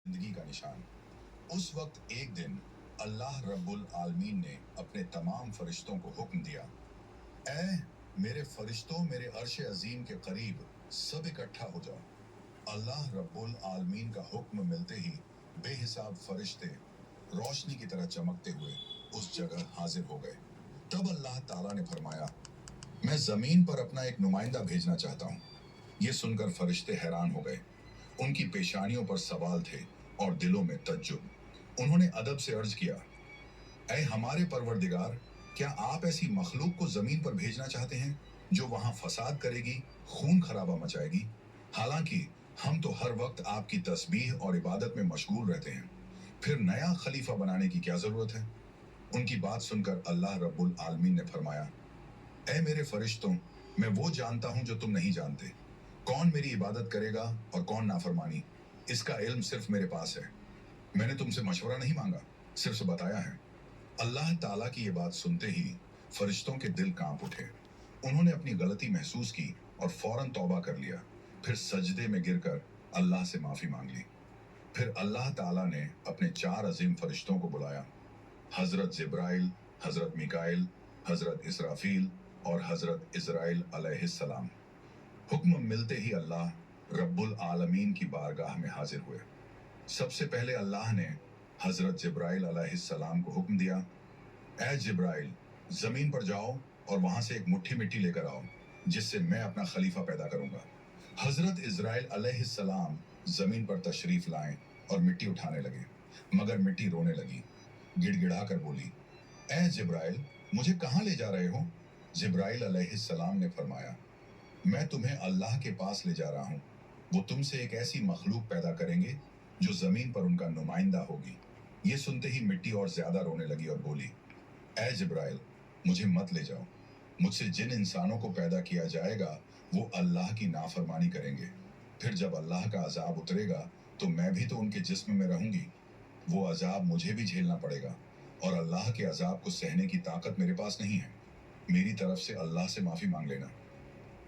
जिंदगी का निशान। उस वक्त एक दिन अल्लाह रब्बुल आलमीन ने अपने तमाम फरिश्तों को हुक्म दिया, ऐ मेरे फरिश्तों, मेरे अर्श अजीम के करीब सब इकट्ठा हो जाओ। अल्लाह रब्बुल आलमीन का हुक्म मिलते ही बेहिसाब फरिश्ते रोशनी की तरह चमकते हुए उस जगह हाजिर हो गए। तब अल्लाह ताला ने फरमाया, मैं जमीन पर अपना एक नुमाइंदा भेजना चाहता हूँ। ये सुनकर फरिश्ते हैरान हो गए। उनकी पेशानियों पर सवाल थे और दिलों में तज्जुब। उन्होंने अदब से अर्ज किया, ऐ हमारे परवरदिगार, क्या आप ऐसी मखलूक को जमीन पर भेजना चाहते हैं जो वहां फसाद करेगी, खून खराबा मचाएगी? हालांकि हम तो हर वक्त आपकी तस्बीह और इबादत में मशगूल रहते हैं, फिर नया खलीफा बनाने की क्या जरूरत है? उनकी बात सुनकर अल्लाह रब्बुल आलमीन ने फरमाया, ऐ मेरे फरिश्तों, मैं वो जानता हूं जो तुम नहीं जानते। कौन मेरी इबादत करेगा और कौन नाफरमानी, इसका इल्म सिर्फ मेरे पास है। मैंने तुमसे मशवरा नहीं मांगा, सिर्फ बताया है। अल्लाह ताला की ये बात सुनते ही फरिश्तों के दिल कांप उठे। उन्होंने अपनी गलती महसूस की और फौरन तौबा कर लिया। फिर सजदे में गिरकर अल्लाह से माफी मांग ली। फिर अल्लाह ताला ने अपने 4 अजीम फरिश्तों को बुलाया, हजरत जिब्राइल, हजरत मिकाइल, हजरत इसराफील और हजरत इजराइल अलैहिस्सलाम। हुक्म मिलते ही अल्लाह रब्बुल आलमीन की बारगाह में हाजिर हुए। सबसे पहले अल्लाह ने हजरत जिब्राइल अलैहिस्सलाम को हुक्म दिया, ऐ जिब्राइल, जमीन पर जाओ और वहां से एक मुट्ठी मिट्टी लेकर आओ, जिससे मैं अपना खलीफा पैदा करूंगा। हजरत इजराइल अलैहिस्सलाम जमीन पर तशरीफ लाए और मिट्टी उठाने लगे, मगर मिट्टी रोने लगी। गिड़गिड़ा कर बोली, ऐ जिब्राइल, मुझे कहां ले जा रहे हो? जिब्राइल अलैहिस्सलाम ने फरमाया, मैं तुम्हें अल्लाह के पास ले जा रहा हूं। वो तुमसे एक ऐसी मखलूक पैदा करेंगे जो जमीन पर उनका नुमाइंदा होगी। ये सुनते ही मिट्टी और ज्यादा रोने लगी और बोली, ऐ जिब्राइल, मुझे मत ले जाओ। मुझसे जिन इंसानों को पैदा किया जाएगा वो अल्लाह की नाफरमानी करेंगे। फिर जब अल्लाह का अजाब उतरेगा तो मैं भी तो उनके जिस्म में रहूंगी। वो अजाब मुझे भी झेलना पड़ेगा और अल्लाह के अजाब को सहने की ताकत मेरे पास नहीं है। मेरी तरफ से अल्लाह से माफी मांग लेना।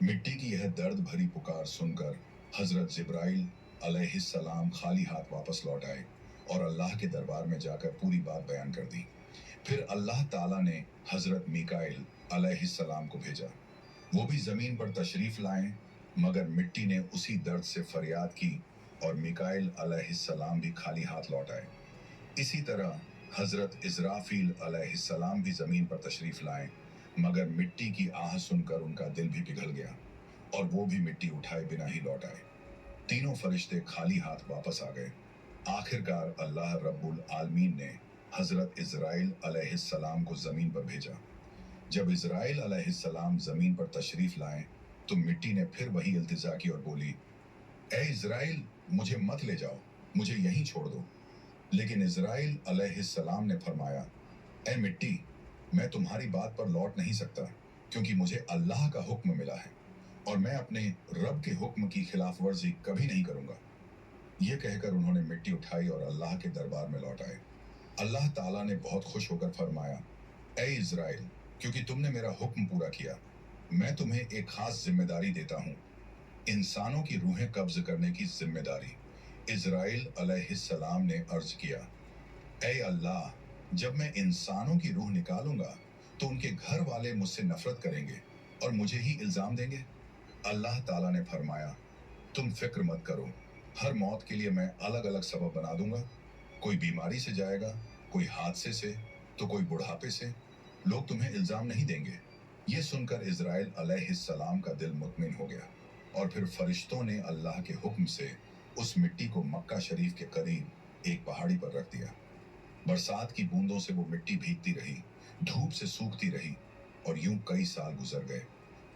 मिट्टी की यह दर्द भरी पुकार सुनकर हजरत जिब्राइल अलैहिस्सलाम खाली हाथ वापस लौट आए और अल्लाह के दरबार में जाकर पूरी बात बयान कर दी। फिर अल्लाह ताला ने हजरत मिकाइल अलैहिस्सलाम को भेजा। वो भी जमीन पर तशरीफ लाए, मगर मिट्टी ने उसी दर्द से फरियाद की और मिकाइल अलैहिस्सलाम भी खाली हाथ लौट आए। इसी तरह हजरत इजराफील अलैहिस्सलाम भी जमीन पर तशरीफ लाए, मगर मिट्टी की आह सुनकर उनका दिल भी पिघल गया और वो भी मिट्टी उठाए बिना ही लौट आए। तीनों फरिश्ते खाली हाथ वापस आ गए। आखिरकार अल्लाह रब्बुल आलमीन ने हजरत इजराइल अलैहिस्सलाम को जमीन पर भेजा। जब इजराइल अलैहिस्सलाम जमीन पर तशरीफ लाए तो मिट्टी ने फिर वही इल्तिजा की और बोली, ए इजराइल, मुझे मत ले जाओ, मुझे यहीं छोड़ दो। लेकिन इजराइल अलैहिस्सलाम ने फरमाया, ए मिट्टी, मैं तुम्हारी बात पर लौट नहीं सकता, क्योंकि मुझे अल्लाह का हुक्म मिला है और मैं अपने रब के हुक्म की खिलाफ वर्जी कभी नहीं करूंगा। यह कहकर उन्होंने मिट्टी उठाई और अल्लाह के दरबार में लौट आए। अल्लाह ताला ने बहुत खुश होकर फरमाया, ए इजराइल, क्योंकि तुमने मेरा हुक्म पूरा किया, मैं तुम्हें एक खास जिम्मेदारी देता हूं, इंसानों की रूहें कब्ज करने की जिम्मेदारी। इजराइल अलैहिस्सलाम ने अर्ज किया, ए अल्लाह, जब मैं इंसानों की रूह निकालूंगा तो उनके घर वाले मुझसे नफरत करेंगे और मुझे ही इल्जाम देंगे। अल्लाह ताला ने फरमाया, तुम फिक्र मत करो, हर मौत के लिए मैं अलग अलग सबब बना दूंगा। कोई बीमारी से जाएगा, कोई हादसे से, तो कोई बुढ़ापे से। लोग तुम्हें इल्जाम नहीं देंगे। ये सुनकर इजराइल अलैहिस्सलाम का दिल मुतमिन हो गया और फिर फरिश्तों ने अल्लाह के हुक्म से उस मिट्टी को मक्का शरीफ के करीब एक पहाड़ी पर रख दिया। बरसात की बूंदों से वो मिट्टी भीगती रही, धूप से सूखती रही और यूं कई साल गुजर गए।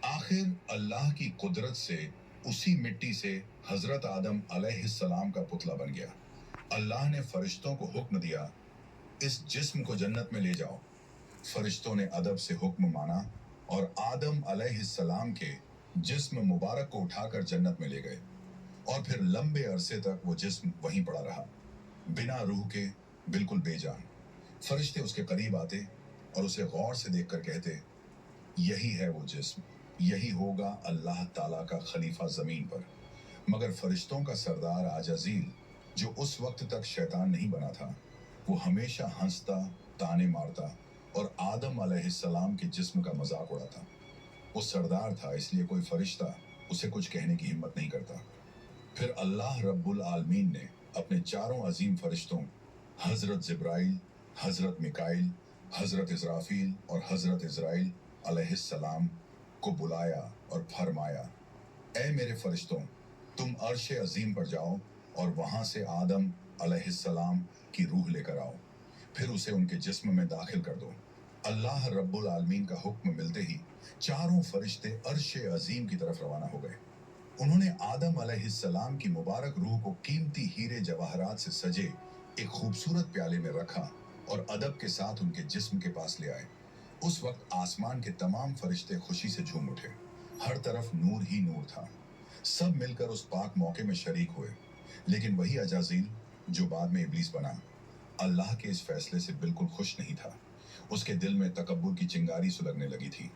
आखिर अल्लाह की कुदरत से उसी मिट्टी से हजरत आदम अलैहिस्सलाम का पुतला बन गया। अल्लाह ने फरिश्तों को हुक्म दिया, इस जिस्म को जन्नत में ले जाओ। फरिश्तों ने अदब से हुक्म माना और आदम अलैहिस्सलाम के जिस्म मुबारक को उठाकर जन्नत में ले गए और फिर लंबे अरसे तक वो जिस्म वहीं पड़ा रहा, बिना रूह के, बिल्कुल बेजान। फरिश्ते उसके करीब आते और उसे गौर से देखकर कहते, यही है वो जिस्म, यही होगा अल्लाह ताला का खलीफा जमीन पर। मगर फरिश्तों का सरदार आजजील जो उस वक्त तक शैतान नहीं बना था, वो हमेशा हंसता, ताने मारता और आदम अलैहिस्सलाम के जिस्म का मजाक उड़ाता। वो सरदार था, इसलिए कोई फरिश्ता उसे कुछ कहने की हिम्मत नहीं करता। फिर अल्लाह रब्बुल आलमीन ने अपने चारों अजीम फरिश्तों हजरत जिब्राइल, हजरत मिकाइल, हजरत इजराफील और हजरत इजराइल अलैहिस्सलाम को बुलाया और फरमाया, ऐ मेरे फरिश्तों, तुम अर्श अजीम पर जाओ और वहां से आदम अलैहिस्सलाम की रूह लेकर आओ, फिर उसे उनके जिस्म में दाखिल कर दो। अल्लाह रब्बुल आलमीन का हुक्म मिलते ही चारों फरिश्ते अर्श अजीम की तरफ रवाना हो गए। उन्होंने आदम अलैहिस्सलाम की मुबारक रूह को कीमती हीरे जवाहरात से सजे एक खूबसूरत प्याले में रखा और अदब के साथ उनके जिस्म के पास ले आए। उस वक्त आसमान के तमाम फरिश्ते खुशी से झूम उठे। हर तरफ नूर ही नूर था। सब मिलकर उस पाक मौके में शरीक हुए। लेकिन वही अजाजील, जो बाद में इब्लीस बना, अल्लाह के इस फैसले से बिल्कुल खुश नहीं था। उसके दिल में तकब्बुर की चिंगारी सुलगने लगी थी।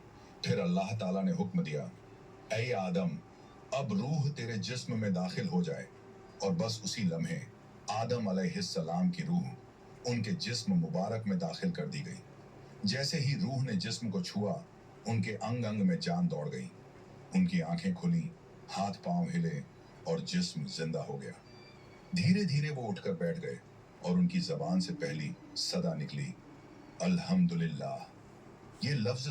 फिर अल्लाह ताला ने हुक्म दिया, ऐ आदम, अब रूह तेरे जिस्म में दाखिल हो जाए। और बस उसी लम्हे आदम अलैहिस्सलाम की रूह उनके जिस्म मुबारक में दाखिल कर दी गई। जैसे ही रूह ने जिस्म को छुआ, उनके अंग अंग में जान दौड़ गई। उनकी आंखें खुली, हाथ पांव हिले और जिस्म जिंदा हो गया। धीरे धीरे वो उठकर बैठ गए और उनकी जबान से पहली सदा निकली, अल्हम्दुलिल्लाह। ये लफ्ज